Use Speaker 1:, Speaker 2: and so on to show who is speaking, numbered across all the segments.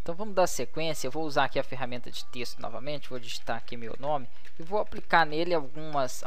Speaker 1: Então vamos dar sequência. Eu vou usar aqui a ferramenta de texto novamente, vou digitar aqui meu nome e vou aplicar nele alguns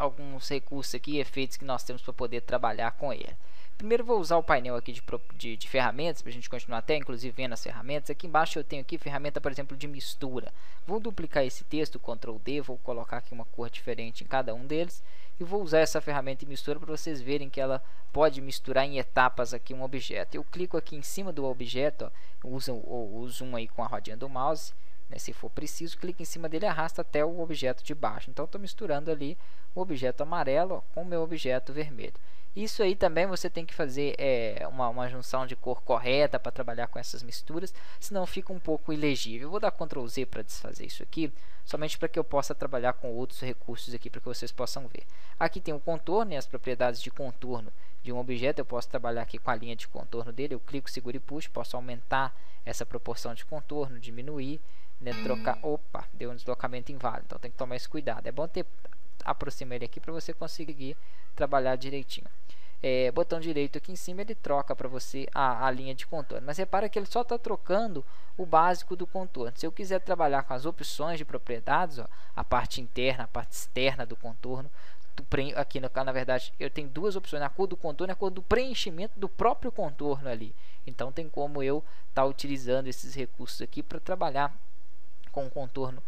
Speaker 1: recursos aqui, efeitos que nós temos para poder trabalhar com ele. Primeiro vou usar o painel aqui de ferramentas, para a gente continuar até inclusive vendo as ferramentas. Aqui embaixo eu tenho aqui ferramenta, por exemplo, de mistura. Vou duplicar esse texto, Ctrl D, vou colocar aqui uma cor diferente em cada um deles. E vou usar essa ferramenta de mistura para vocês verem que ela pode misturar em etapas aqui um objeto. Eu clico aqui em cima do objeto, ó, uso o zoom aí com a rodinha do mouse, né, se for preciso, clique em cima dele e arrasta até o objeto de baixo. Então estou misturando ali o objeto amarelo, ó, com o meu objeto vermelho. Isso aí também você tem que fazer uma junção de cor correta para trabalhar com essas misturas, senão fica um pouco ilegível. Eu vou dar Ctrl Z para desfazer isso aqui, somente para que eu possa trabalhar com outros recursos aqui para que vocês possam ver. Aqui tem o contorno e as propriedades de contorno de um objeto. Eu posso trabalhar aqui com a linha de contorno dele. Eu clico, seguro e puxo, posso aumentar essa proporção de contorno, diminuir, né, trocar. Opa, deu um deslocamento inválido, então tem que tomar esse cuidado. É bom aproximar ele aqui para você conseguir trabalhar direitinho. Botão direito aqui em cima, ele troca para você a linha de contorno, mas repara que ele só está trocando o básico do contorno. Se eu quiser trabalhar com as opções de propriedades, ó, a parte interna, a parte externa do contorno, aqui na verdade eu tenho duas opções, a cor do contorno e a cor do preenchimento do próprio contorno ali. Então tem como eu estar utilizando esses recursos aqui para trabalhar com o contorno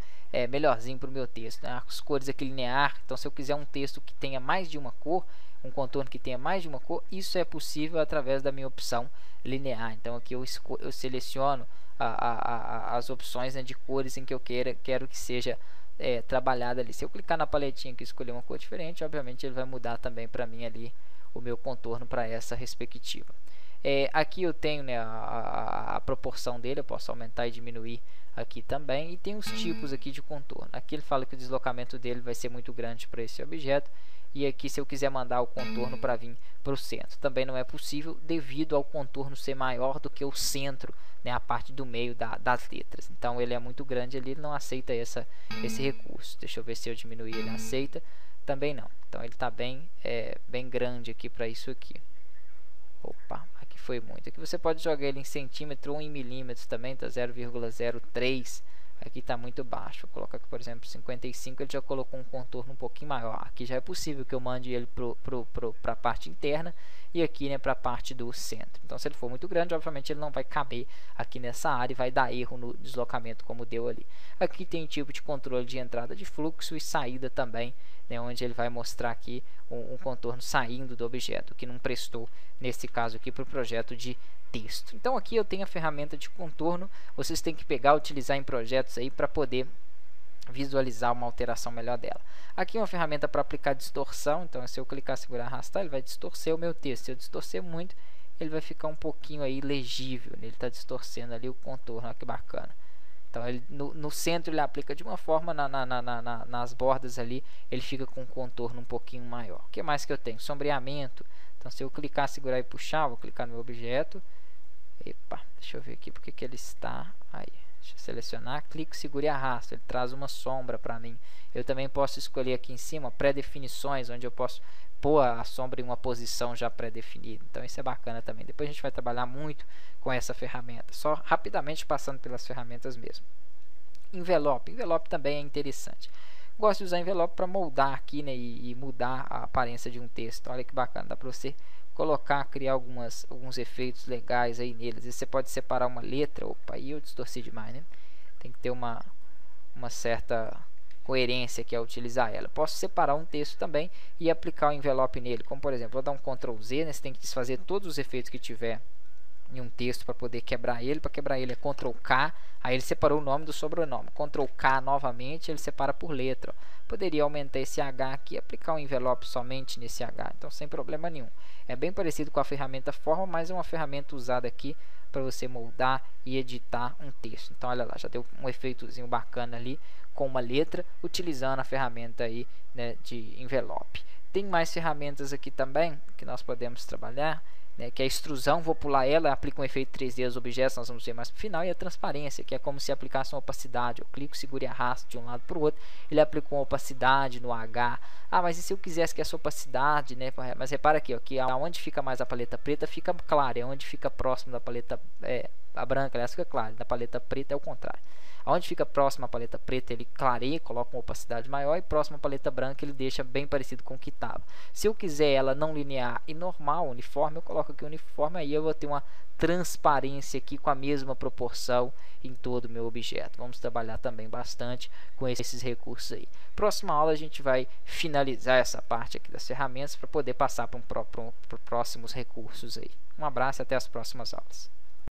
Speaker 1: melhorzinho para o meu texto, né? As cores aqui linear. Então se eu quiser um texto que tenha mais de uma cor, um contorno que tenha mais de uma cor, isso é possível através da minha opção linear. Então aqui eu seleciono as opções, né, de cores em que eu quero que seja trabalhada ali. Se eu clicar na paletinha aqui e escolher uma cor diferente, obviamente ele vai mudar também para mim ali o meu contorno para essa respectiva. Aqui eu tenho, né, a proporção dele, eu posso aumentar e diminuir aqui também, e tem os tipos aqui de contorno. Aqui ele fala que o deslocamento dele vai ser muito grande para esse objeto, e aqui se eu quiser mandar o contorno para vir para o centro, também não é possível devido ao contorno ser maior do que o centro, né, a parte do meio das letras. Então ele é muito grande ali, ele não aceita esse recurso. Deixa eu ver se eu diminuir, ele aceita, também não. Então ele está bem grande aqui para isso aqui. Opa, aqui foi muito. Aqui você pode jogar ele em centímetro ou em milímetros também, tá 0,03. Aqui está muito baixo. Vou colocar aqui, por exemplo, 55. Ele já colocou um contorno um pouquinho maior. Aqui já é possível que eu mande ele para a parte interna e aqui, né, para a parte do centro. Então, se ele for muito grande, obviamente ele não vai caber aqui nessa área e vai dar erro no deslocamento como deu ali. Aqui tem tipo de controle de entrada de fluxo e saída também, né, onde ele vai mostrar aqui um contorno saindo do objeto, que não prestou nesse caso aqui para o projeto de texto. Então aqui eu tenho a ferramenta de contorno. Vocês têm que pegar, utilizar em projetos aí para poder visualizar uma alteração melhor dela. Aqui uma ferramenta para aplicar distorção. Então se eu clicar, segurar, arrastar, ele vai distorcer o meu texto. Se eu distorcer muito, ele vai ficar um pouquinho aí legível. Ele está distorcendo ali o contorno. Olha que bacana. Então ele, no centro ele aplica de uma forma, nas bordas ali ele fica com um contorno um pouquinho maior. O que mais que eu tenho? Sombreamento. Então se eu clicar, segurar e puxar, vou clicar no meu objeto. Epa, deixa eu ver aqui porque que ele está aí. Deixa eu selecionar, clico, seguro e arrasto. Ele traz uma sombra para mim. Eu também posso escolher aqui em cima pré-definições, onde eu posso pôr a sombra em uma posição já pré-definida. Então isso é bacana também. Depois a gente vai trabalhar muito com essa ferramenta. Só rapidamente passando pelas ferramentas mesmo. Envelope. Envelope também é interessante. Gosto de usar envelope para moldar aqui, né, e mudar a aparência de um texto. Olha que bacana, dá para você colocar, criar alguns efeitos legais aí neles. E você pode separar uma letra. Opa, aí eu distorci demais, né? Tem que ter uma certa coerência aqui ao utilizar ela. Posso separar um texto também e aplicar o envelope nele. Como por exemplo, vou dar um Ctrl Z, né? Você tem que desfazer todos os efeitos que tiver em um texto para poder quebrar ele. Para quebrar ele é Ctrl K, aí ele separou o nome do sobrenome. Ctrl K novamente, ele separa por letra. Poderia aumentar esse H aqui e aplicar um envelope somente nesse H, então sem problema nenhum. É bem parecido com a ferramenta Forma, mas é uma ferramenta usada aqui para você moldar e editar um texto. Então olha lá, já deu um efeitozinho bacana ali com uma letra, utilizando a ferramenta aí, né, de envelope. Tem mais ferramentas aqui também que nós podemos trabalhar, né, que é a extrusão. Vou pular ela, aplica um efeito 3D aos objetos, nós vamos ver mais para o final. E a transparência, que é como se aplicasse uma opacidade. Eu clico, seguro e arrasto de um lado para o outro, ele aplicou uma opacidade no H. Ah, mas e se eu quisesse que essa opacidade, né, mas repara aqui, ó, que onde fica mais a paleta preta fica clara, é onde fica próximo da paleta a branca, aliás, fica claro. Na paleta preta é o contrário. Onde fica próximo à paleta preta, ele clareia, coloca uma opacidade maior, e próximo à paleta branca, ele deixa bem parecido com o que estava. Se eu quiser ela não linear e normal, uniforme, eu coloco aqui uniforme, aí eu vou ter uma transparência aqui com a mesma proporção em todo o meu objeto. Vamos trabalhar também bastante com esses recursos aí. Próxima aula a gente vai finalizar essa parte aqui das ferramentas para poder passar para próximos recursos aí. Um abraço e até as próximas aulas.